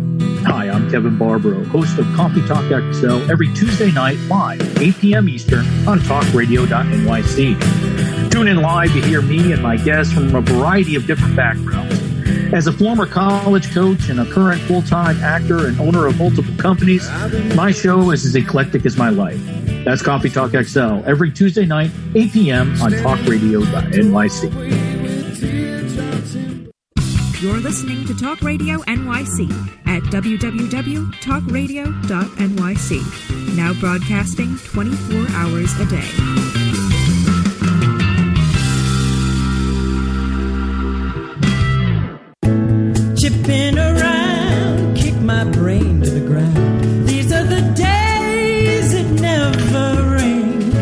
Hi, I'm Kevin Barbaro, host of Coffee Talk XL every Tuesday night live, 8 p.m. Eastern on talkradio.nyc. Tune in live to hear me and my guests from a variety of different backgrounds. As a former college coach and a current full-time actor and owner of multiple companies, my show is as eclectic as my life. That's Coffee Talk XL every Tuesday night, 8 p.m. on talkradio.nyc. You're listening to Talk Radio NYC at www.talkradio.nyc. Now broadcasting 24 hours a day. Chipping around, kick my brain to the ground. These are the days it never rained,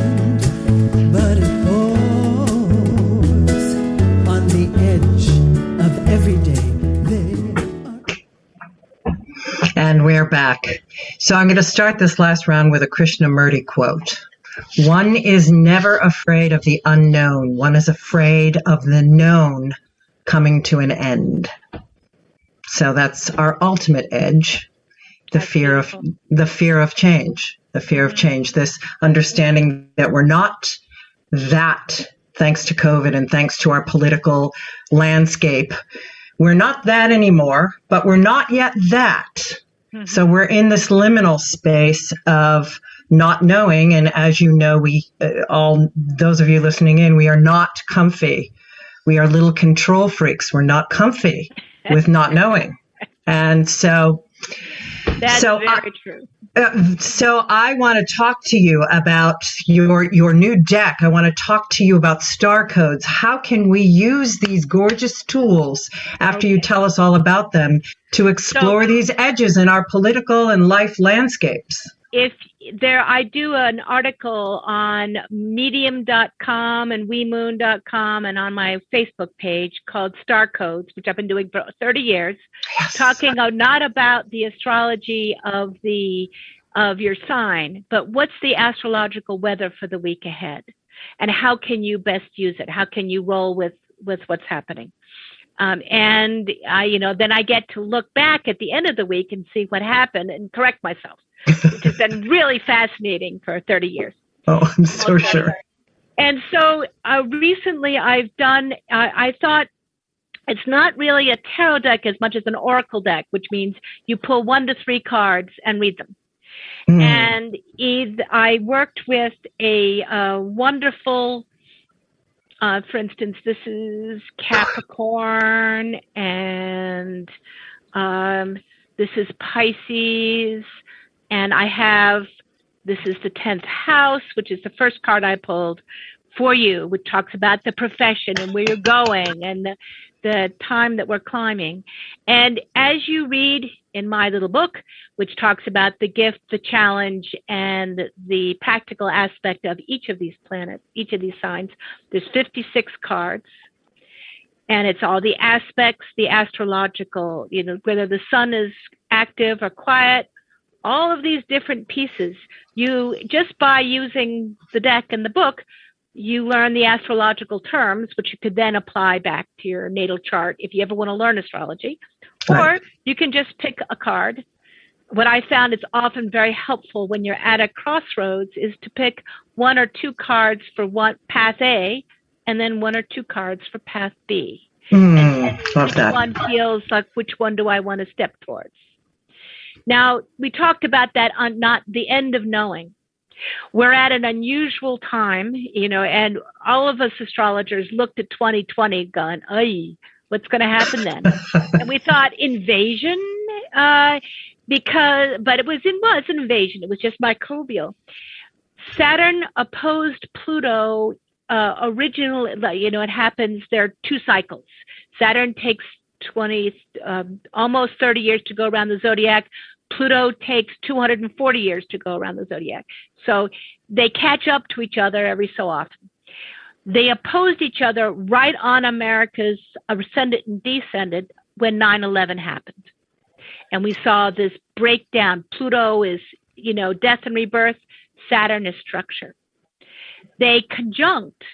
but it pours on the edge of every day. And we're back. So I'm going to start this last round with a Krishnamurti quote. One is never afraid of the unknown. One is afraid of the known coming to an end. So that's our ultimate edge, the fear of change, this understanding that we're not that, thanks to COVID and thanks to our political landscape. We're not that anymore, but we're not yet that. Mm-hmm. So we're in this liminal space of not knowing. And as you know, all those of you listening in, we are not comfy. We are little control freaks. We're not comfy with not knowing. And so that's very true. So I want to talk to you about your new deck. I want to talk to you about Starcodes. How can we use these gorgeous tools after you tell us all about them to explore these edges in our political and life landscapes? I do an article on medium.com and wemoon.com and on my Facebook page called Starcodes, which I've been doing for 30 years, talking not about the astrology of your sign, but what's the astrological weather for the week ahead, and how can you best use it? How can you roll with what's happening? And then I get to look back at the end of the week and see what happened and correct myself, which has been really fascinating for 30 years. Oh, I'm so sure. And so recently I thought it's not really a tarot deck as much as an oracle deck, which means you pull 1 to 3 cards and read them. Mm. And I worked with a wonderful, for instance, this is Capricorn, and this is Pisces, and this is the 10th house, which is the first card I pulled for you, which talks about the profession and where you're going and the time that we're climbing. And as you read in my little book, which talks about the gift, the challenge, and the practical aspect of each of these planets, each of these signs, there's 56 cards. And it's all the aspects, the astrological, whether the sun is active or quiet, all of these different pieces. You, just by using the deck and the book, you learn the astrological terms, which you could then apply back to your natal chart if you ever want to learn astrology. Right. Or you can just pick a card. What I found is often very helpful when you're at a crossroads is to pick 1 or 2 cards for path A, and then 1 or 2 cards for path B. And love that. One feels like, which one do I want to step towards? Now, we talked about that on not the end of knowing. We're at an unusual time, and all of us astrologers looked at 2020 going, "Ay, what's going to happen then?" And we thought invasion, but it wasn't invasion. It was just microbial. Saturn opposed Pluto originally. It happens. There are 2 cycles. Saturn takes almost 30 years to go around the zodiac. Pluto takes 240 years to go around the zodiac. So they catch up to each other every so often. They opposed each other right on America's ascendant and descendant when 9/11 happened. And we saw this breakdown. Pluto is, death and rebirth. Saturn is structure. They conjunct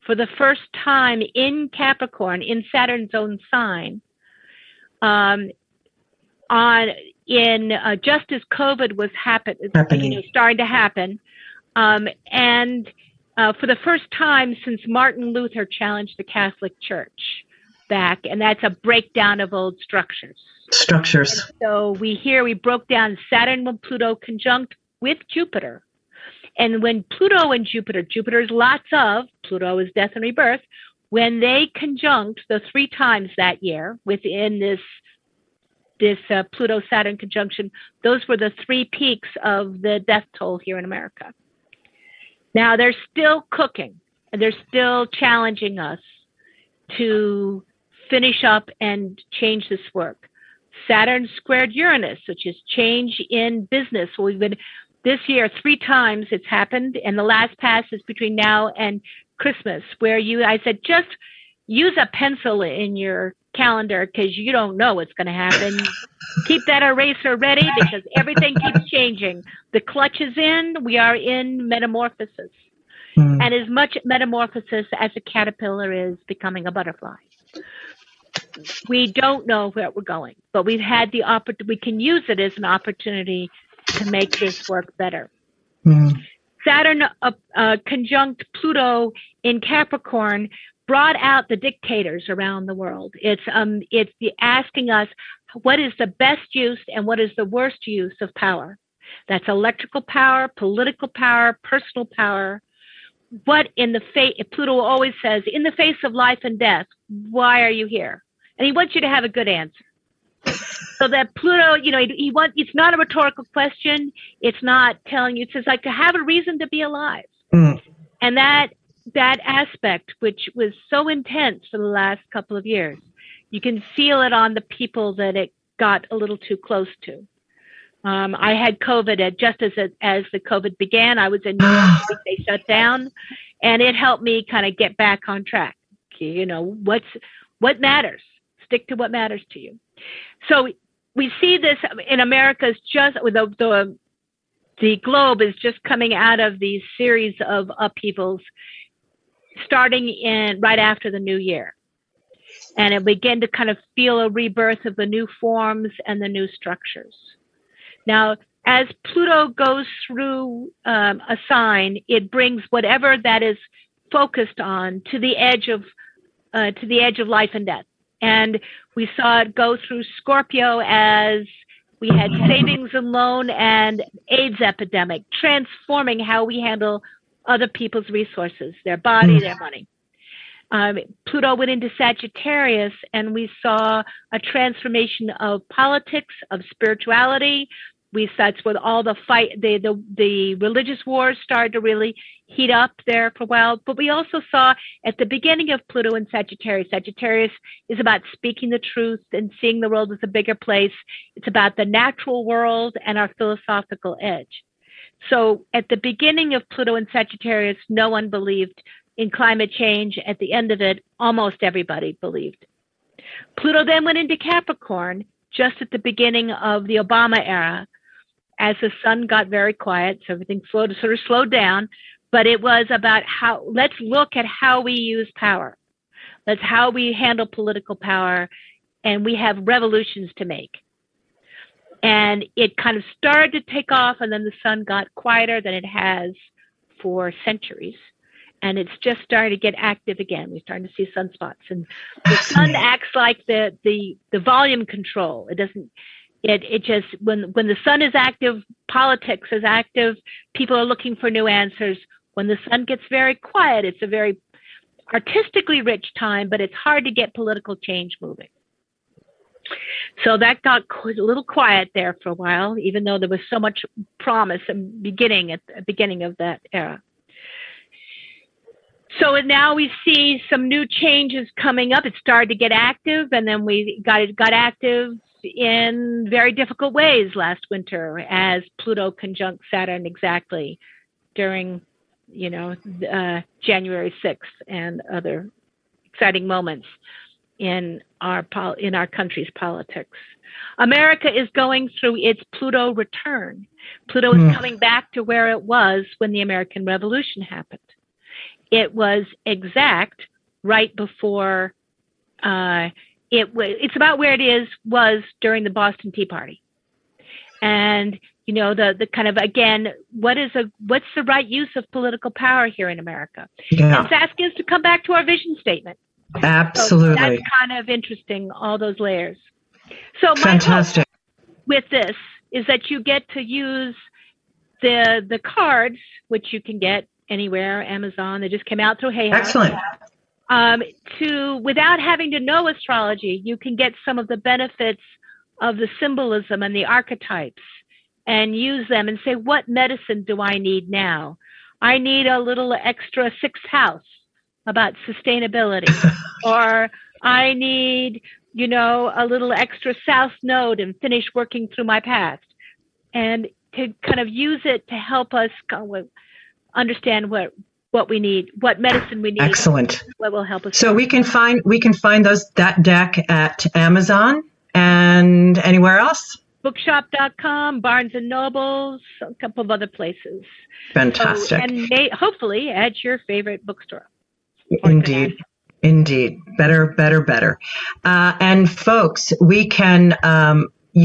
for the first time in Capricorn, in Saturn's own sign, just as COVID was starting to happen, and for the first time since Martin Luther challenged the Catholic Church back, and that's a breakdown of old structures. And so we broke down Saturn when Pluto conjunct with Jupiter. And when Pluto and Jupiter's lots of, Pluto is death and rebirth, when they conjunct the 3 times that year within this Pluto-Saturn conjunction, those were the 3 peaks of the death toll here in America. Now they're still cooking, and they're still challenging us to finish up and change this work. Saturn squared Uranus, which is change in business. We've been this year 3 times it's happened, and the last pass is between now and Christmas, where I said, just use a pencil in your calendar because you don't know what's going to happen. Keep that eraser ready because everything keeps changing. The clutch is in. We are in metamorphosis. And as much metamorphosis as a caterpillar is becoming a butterfly. We don't know where we're going, but we've had the opportunity. We can use it as an opportunity to make this work better. Saturn conjunct Pluto in Capricorn brought out the dictators around the world. It's asking us what is the best use and what is the worst use of power. That's electrical power, political power, personal power. What in the face? Pluto always says, in the face of life and death, why are you here? And he wants you to have a good answer. So that Pluto, it's not a rhetorical question. It's not telling you, it's like to have a reason to be alive. And that aspect, which was so intense for the last couple of years, you can feel it on the people that it got a little too close to. I had COVID just as the COVID began. I was in New York, they shut down, and it helped me kind of get back on track. What matters? Stick to what matters to you. So we see this in America's the globe is just coming out of these series of upheavals starting right after the new year. And it began to kind of feel a rebirth of the new forms and the new structures. Now, as Pluto goes through a sign, it brings whatever that is focused on to the edge of life and death. And we saw it go through Scorpio as we had savings and loan and AIDS epidemic, transforming how we handle other people's resources, their body, their money. Pluto went into Sagittarius, and we saw a transformation of politics, of spirituality. That's where all the the religious wars started to really heat up there for a while. But we also saw at the beginning of Pluto in Sagittarius is about speaking the truth and seeing the world as a bigger place. It's about the natural world and our philosophical edge. So at the beginning of Pluto in Sagittarius, no one believed in climate change. At the end of it, almost everybody believed. Pluto then went into Capricorn just at the beginning of the Obama era, as the sun got very quiet, so everything sort of slowed down. But it was about let's look at how we use power. That's how we handle political power, and we have revolutions to make. And it kind of started to take off, and then the sun got quieter than it has for centuries. And it's just starting to get active again. We're starting to see sunspots. And the sun acts like the volume control. It doesn't. It just when the sun is active, politics is active. People are looking for new answers. When the sun gets very quiet, it's a very artistically rich time, but it's hard to get political change moving. So that got a little quiet there for a while, even though there was so much promise and beginning at the beginning of that era. So now we see some new changes coming up. It started to get active, and then we got active in very difficult ways last winter as Pluto conjunct Saturn exactly during, January 6th and other exciting moments. in our country's politics. America is going through its Pluto return. Pluto is coming back to where it was when the American Revolution happened. It was exact right before it's about where it was during the Boston Tea Party. And the kind of, again, what's the right use of political power here in America? Yeah. It's asking us to come back to our vision statement. Absolutely. So that's kind of interesting, all those layers. So my fantastic hope with this is that you get to use the cards, which you can get anywhere, Amazon. They just came out through Hay House. Excellent. Without having to know astrology, you can get some of the benefits of the symbolism and the archetypes and use them and say, what medicine do I need now? I need a little extra sixth house about sustainability, or I need, a little extra south node and finish working through my past, and to kind of use it to help us understand what we need, what medicine we need. Excellent. What will help us. So we can find that deck at Amazon and anywhere else. Bookshop.com, Barnes and Nobles, a couple of other places. Fantastic. And hopefully at your favorite bookstore. Indeed. Better. And folks, you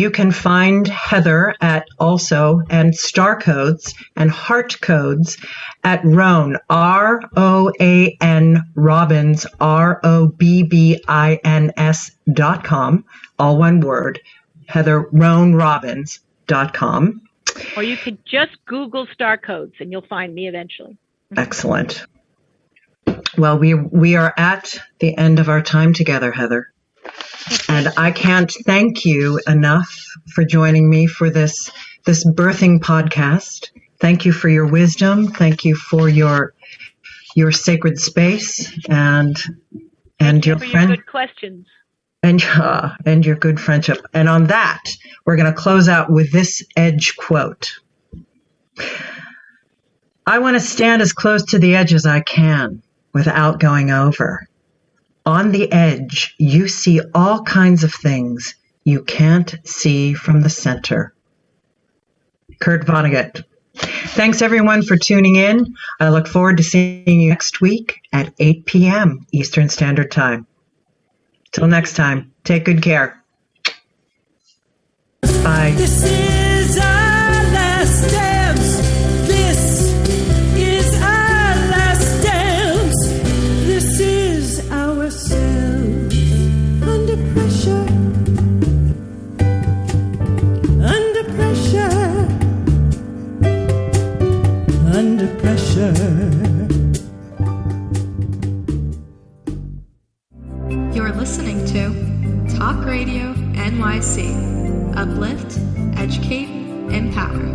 can find Heather at also and Starcodes and Heart Codes at Roan, ROAN Robbins, ROBBINS.com, all one word, Heather RoanRobbins.com. Or you could just Google Starcodes and you'll find me eventually. Excellent. Well, we are at the end of our time together, Heather. And I can't thank you enough for joining me for this birthing podcast. Thank you for your wisdom. Thank you for your sacred space and your friend. Your good questions. And your good friendship. And on that, we're going to close out with this edge quote. I want to stand as close to the edge as I can without going over. On the edge, you see all kinds of things you can't see from the center. Kurt Vonnegut. Thanks, everyone, for tuning in. I look forward to seeing you next week at 8 p.m. Eastern Standard Time. Till next time, take good care. Bye. This is our last dance. This is our last dance. This is ourselves under pressure. Under pressure. Under pressure. You're listening to Talk Radio NYC. Uplift, educate, empower.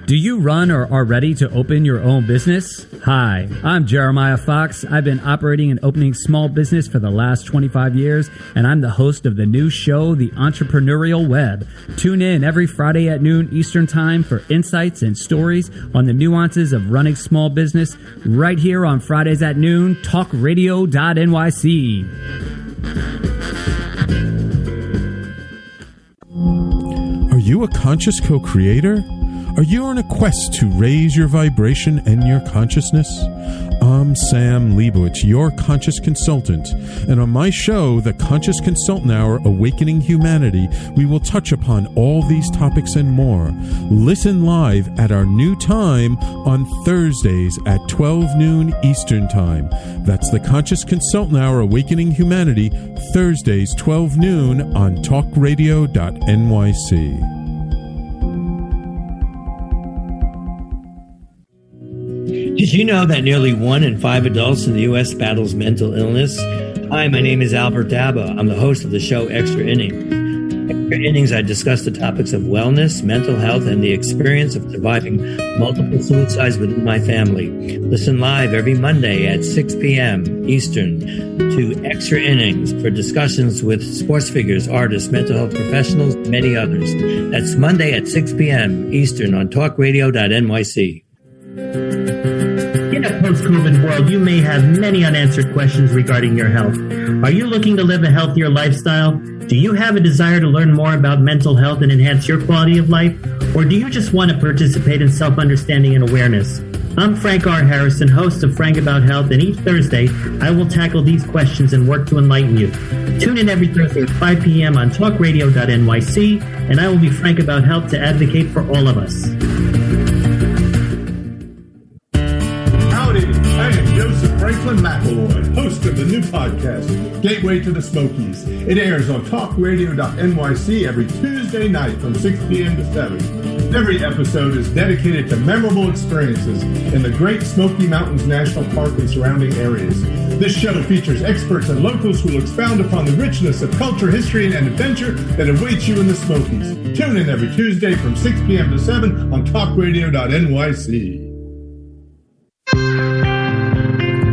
Do you run or are ready to open your own business? Hi, I'm Jeremiah Fox. I've been operating and opening small business for the last 25 years, and I'm the host of the new show, The Entrepreneurial Web. Tune in every Friday at noon Eastern Time for insights and stories on the nuances of running small business right here on Fridays at noon, talkradio.nyc. Are you a conscious co-creator? Are you on a quest to raise your vibration and your consciousness? I'm Sam Leibowitz, your conscious consultant, and on my show, The Conscious Consultant Hour, Awakening Humanity, we will touch upon all these topics and more. Listen live at our new time on Thursdays at 12 noon Eastern Time. That's The Conscious Consultant Hour, Awakening Humanity, Thursdays 12 noon on talkradio.nyc. Did you know that nearly 1 in 5 adults in the U.S. battles mental illness? Hi, my name is Albert Daba. I'm the host of the show Extra Innings. Extra Innings, I discuss the topics of wellness, mental health, and the experience of surviving multiple suicides within my family. Listen live every Monday at 6 p.m. Eastern to Extra Innings for discussions with sports figures, artists, mental health professionals, and many others. That's Monday at 6 p.m. Eastern on talkradio.nyc. In a post-COVID world, you may have many unanswered questions regarding your health. Are you looking to live a healthier lifestyle? Do you have a desire to learn more about mental health and enhance your quality of life? Or do you just want to participate in self-understanding and awareness? I'm Frank R. Harrison, host of Frank About Health, and each Thursday, I will tackle these questions and work to enlighten you. Tune in every Thursday at 5 p.m. on talkradio.nyc, and I will be Frank About Health to advocate for all of us. I am Joseph Franklin McElroy, host of the new podcast, Gateway to the Smokies. It airs on talkradio.nyc every Tuesday night from 6 p.m. to 7. Every episode is dedicated to memorable experiences in the Great Smoky Mountains National Park and surrounding areas. This show features experts and locals who will expound upon the richness of culture, history, and adventure that awaits you in the Smokies. Tune in every Tuesday from 6 p.m. to 7 on talkradio.nyc.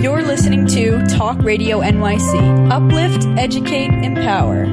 You're listening to Talk Radio NYC. Uplift, educate, empower.